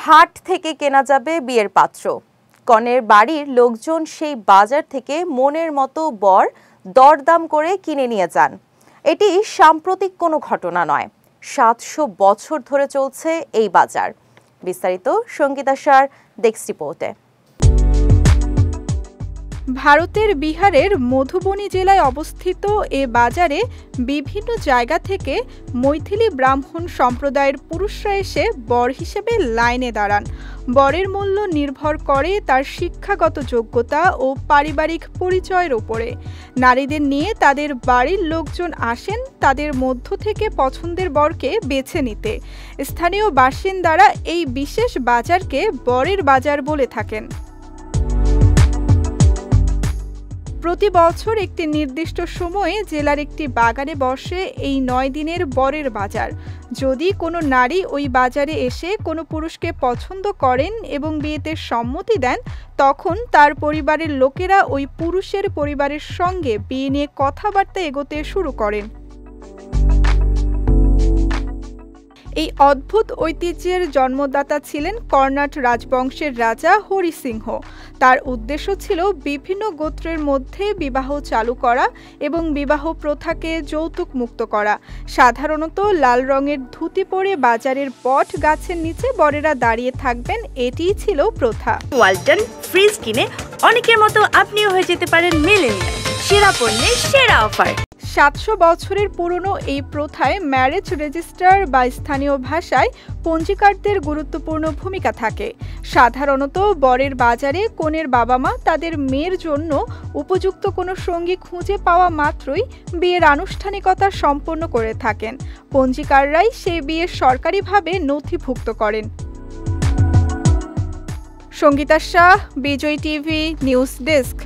হাট থেকে কেনা যাবে বিয়ের পাত্র। কনের বাড়ির লোকজন সেই বাজার থেকে মনের মতো বর দরদাম করে কিনে নিয়ে যান। এটি সাম্প্রতিক কোনো ঘটনা নয়, 700 বছর ধরে চলছে এই বাজার। বিস্তারিত সঙ্গীতা সার ডেস্ক রিপোর্টে। ভারতের বিহারের মধুবনী জেলায় অবস্থিত এ বাজারে বিভিন্ন জায়গা থেকে মৈথিলি ব্রাহ্মণ সম্প্রদায়ের পুরুষরা এসে বর হিসেবে লাইনে দাঁড়ান। বরের মূল্য নির্ভর করে তার শিক্ষাগত যোগ্যতা ও পারিবারিক পরিচয়ের উপরে। নারীদের নিয়ে তাদের বাড়ির লোকজন আসেন তাদের মধ্য থেকে পছন্দের বরকে বেছে নিতে। স্থানীয় বাসিন্দারা এই বিশেষ বাজারকে বরের বাজার বলে থাকেন। প্রতি বছর একটি নির্দিষ্ট সময়ে জেলার একটি বাগানে বসে এই 9 দিনের বরের বাজার। যদি কোনো নারী ওই বাজারে এসে কোনো পুরুষকে পছন্দ করেন এবং বিয়েতে সম্মতি দেন, তখন তার পরিবারের লোকেরা ওই পুরুষের পরিবারের সঙ্গে বিয়ে নিয়ে কথাবার্তা এগোতে শুরু করেন। এই অদ্ভুত ঐতিহ্যের জন্মদাতা ছিলেন কর্ণাট রাজবংশের রাজা হরি সিংহ। তার উদ্দেশ্য ছিল বিভিন্ন গোত্রের মধ্যে বিবাহ চালু করা এবং বিবাহ প্রথাকে যৌতুক মুক্ত করা। সাধারণত লাল রঙের ধুতি পরে বাজারের বট গাছের নিচে বরেরা দাঁড়িয়ে থাকবেন, এটিই ছিল প্রথা। ওয়ালটন ফ্রিজ কিনে অনেকের মতো আপনিও হয়ে যেতে পারেন মিলেনিয়াল। সেরা পণ্যের সেরা অফার। 700 বছরের পুরনো এই প্রথায় ম্যারেজ রেজিস্ট্রার বা স্থানীয় ভাষায় পঞ্জিকারদের গুরুত্বপূর্ণ ভূমিকা থাকে। সাধারণত বরের বাজারে কনের বাবা মা তাদের মেয়ের জন্য উপযুক্ত কোনো সঙ্গী খুঁজে পাওয়া মাত্রই বিয়ের আনুষ্ঠানিকতা সম্পন্ন করে থাকেন। পঞ্জিকাররাই সেই বিয়ে সরকারিভাবে নথিভুক্ত করেন। সঙ্গীতা শাহ, বিজয় টিভি নিউজ ডেস্ক।